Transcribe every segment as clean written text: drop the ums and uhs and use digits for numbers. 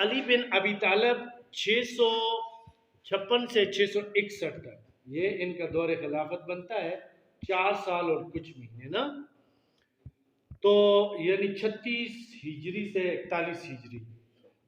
علی بن ابی طالب 656 سے 661 تک یہ ان کا دور خلافت بنتا ہے، 4 سال اور کچھ مہینے نا، تو یعنی 36 ہجری سے 41 ہجری۔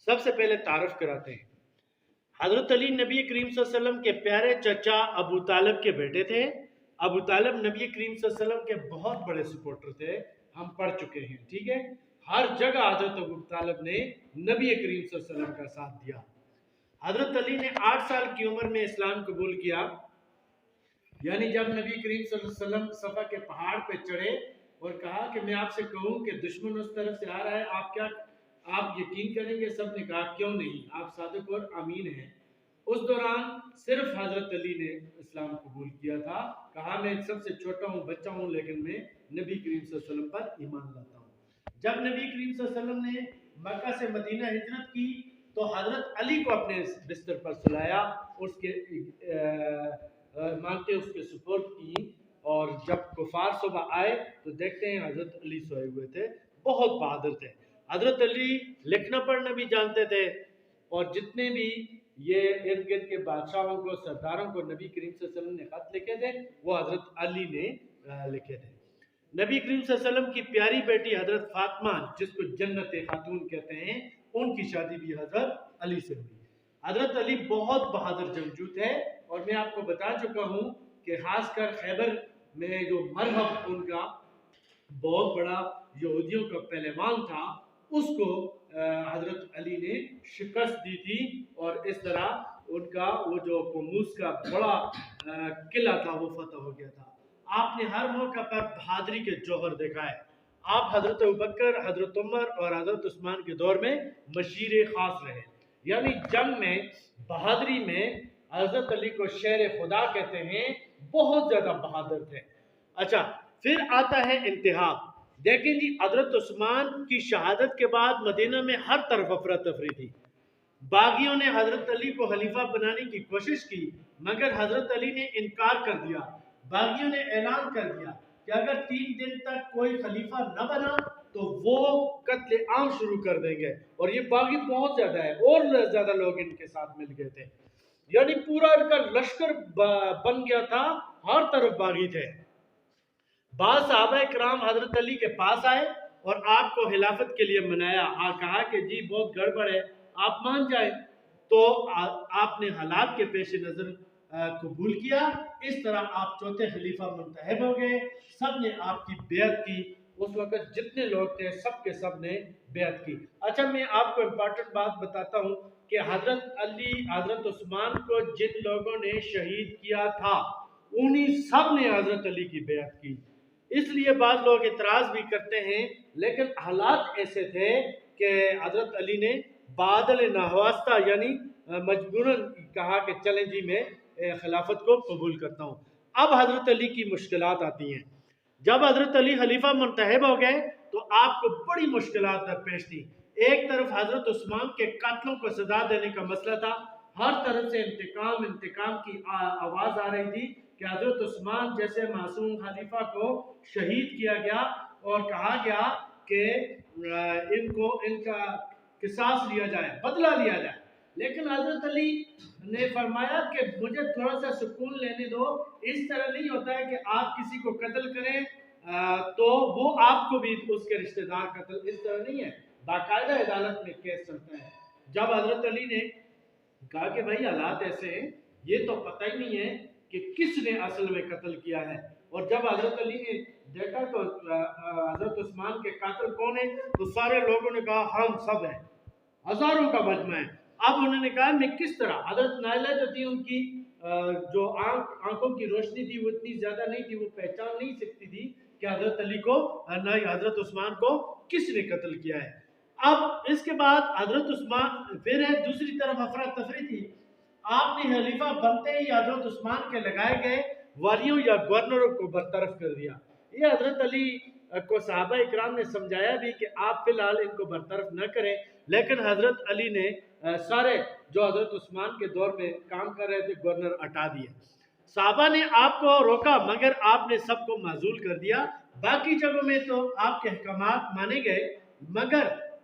سب سے پہلے تعارف کراتے ہیں، حضرت علی نبی کریم صلی اللہ علیہ وسلم کے پیارے چچا ابو طالب کے بیٹے تھے۔ ابو طالب نبی کریم صلی اللہ علیہ وسلم کے بہت بڑے سپورٹر تھے، ہم پڑھ چکے ہیں، ٹھیک ہے۔ ہر جگہ حضرت ابو طالب نے نبی کریم صلی اللہ علیہ وسلم کا ساتھ دیا۔ حضرت علی نے 8 سال کی عمر میں اسلام قبول کیا، یعنی جب نبی کریم صلی اللہ علیہ وسلم صفا کے پہاڑ پہ چڑھے اور کہا کہ میں آپ سے کہوں کہ دشمن اس طرف سے آ رہا ہے، آپ یقین کریں گے؟ سب نے کہا کیوں نہیں، آپ صادق اور امین ہیں۔ اس دوران صرف حضرت علی نے اسلام قبول کیا تھا، کہا میں سب سے چھوٹا ہوں، بچہ ہوں، لیکن میں نبی کریم صلی اللہ علیہ وسلم پر ایمان لاتا ہوں۔ جب نبی کریم صلی اللہ علیہ وسلم نے مکہ سے مدینہ ہجرت کی تو حضرت علی کو اپنے بستر پر سلایا، اس کے مانتے اس کے سپورٹ کی، اور جب کفار صبح آئے تو دیکھتے ہیں حضرت علی سوئے ہوئے تھے، بہت بہادر تھے۔ حضرت علی لکھنا پڑھنا بھی جانتے تھے، اور جتنے بھی یہ ارد گرد کے بادشاہوں کو، سرداروں کو نبی کریم صلی اللہ علیہ وسلم نے خط لکھے تھے، وہ حضرت علی نے لکھے تھے۔ نبی کریم صلی اللہ علیہ وسلم کی پیاری بیٹی حضرت فاطمہ، جس کو جنت خاتون کہتے ہیں، ان کی شادی بھی حضرت علی سے ہوئی۔ حضرت علی بہت بہادر جنگجو تھے، اور میں آپ کو بتا چکا ہوں کہ خاص کر خیبر میں جو مرہب ان کا بہت بڑا یہودیوں کا پہلوان تھا، اس کو حضرت علی نے شکست دی تھی، اور اس طرح ان کا وہ جو قموس کا بڑا قلعہ تھا وہ فتح ہو گیا تھا۔ آپ نے ہر موقع پر بہادری کے جوہر دکھائے۔ آپ حضرت ابوبکر، حضرت عمر اور حضرت عثمان کے دور میں مشیر خاص رہے، یعنی جنگ میں بہادری میں حضرت علی کو شیر خدا کہتے ہیں، بہت زیادہ بہادر تھے۔ اچھا، پھر آتا ہے انتخاب۔ دیکھیں جی، حضرت عثمان کی شہادت کے بعد مدینہ میں ہر طرف افراتفری تھی۔ باغیوں نے حضرت علی کو خلیفہ بنانے کی کوشش کی، مگر حضرت علی نے انکار کر دیا۔ باغیوں نے اعلان کر دیا کہ اگر 3 دن تک کوئی خلیفہ نہ بنا تو وہ قتل عام شروع کر دیں گے، اور یہ باغی بہت زیادہ ہے، اور زیادہ لوگ ان کے ساتھ مل گئے تھے، یعنی پورا ان کا لشکر بن گیا تھا، ہر طرف باغی تھے۔ بعض صحابہ کرام حضرت علی کے پاس آئے اور آپ کو خلافت کے لیے منایا، کہا کہ جی بہت گڑبڑ ہے، آپ مان جائیں، تو آپ نے حالات کے پیش نظر قبول کیا۔ اس طرح آپ چوتھے خلیفہ منتخب ہو گئے، سب نے آپ کی بیعت کی۔ اس وقت جتنے لوگ تھے سب کے سب نے بیعت کی۔ اچھا، میں آپ کو امپورٹنٹ بات بتاتا ہوں کہ حضرت علی، حضرت عثمان کو جن لوگوں نے شہید کیا تھا، انہی سب نے حضرت علی کی بیعت کی۔ اس لیے بعض لوگ اعتراض بھی کرتے ہیں، لیکن حالات ایسے تھے کہ حضرت علی نے بادل ناواسطہ یعنی مجبوراً کہا کہ چلیں جی میں خلافت کو قبول کرتا ہوں۔ اب حضرت علی کی مشکلات آتی ہیں۔ جب حضرت علی خلیفہ منتخب ہو گئے تو آپ کو بڑی مشکلات درپیش تھی۔ ایک طرف حضرت عثمان کے قاتلوں کو سزا دینے کا مسئلہ تھا، ہر طرف سے انتقام کی آواز آ رہی تھی کہ حضرت عثمان جیسے معصوم خلیفہ کو شہید کیا گیا، اور کہا گیا کہ ان کا قصاص لیا جائے، بدلہ لیا جائے۔ لیکن حضرت علی نے فرمایا کہ مجھے تھوڑا سا سکون لینے دو، اس طرح نہیں ہوتا ہے کہ آپ کسی کو قتل کریں تو وہ آپ کو بھی اس کے رشتہ دار قتل، اس طرح نہیں ہے، باقاعدہ عدالت میں کیس چلتا ہے۔ جب حضرت علی نے کہا کہ بھائی حالات ایسے ہیں، یہ تو پتہ ہی نہیں ہے کہ کس نے اصل میں قتل کیا ہے، اور جب حضرت علی نے دیکھا تو حضرت عثمان کے قاتل کون ہیں، تو سارے لوگوں نے کہا ہم سب ہیں، ہزاروں کا مجمع ہے۔ اب انہوں نے کہا میں کس طرح، حضرت نائلہ جو تھی ان کی جو آنکھوں کی روشنی تھی وہ اتنی زیادہ نہیں تھی، وہ پہچان نہیں سکتی تھی کہ حضرت علی کو حضرت عثمان کو کس نے قتل کیا ہے۔ اب اس کے بعد حضرت عثمان، پھر ہے دوسری طرف افراتفری تھی۔ آپ نے خلیفہ بنتے ہی حضرت عثمان کے لگائے گئے والیوں یا گورنروں کو برطرف کر دیا۔ یہ حضرت علی کو صحابہ اکرام نے سمجھایا بھی کہ آپ فی الحال ان کو برطرف نہ کریں، لیکن حضرت علی نے سارے جو حضرت عثمان کے دور میں کام کر رہے تھے گورنر ہٹا دیے۔ صحابہ نے آپ کو روکا، مگر آپ نے سب کو معزول کر دیا۔ باقی جگہوں میں تو آپ کے احکامات مانے گئے، مگر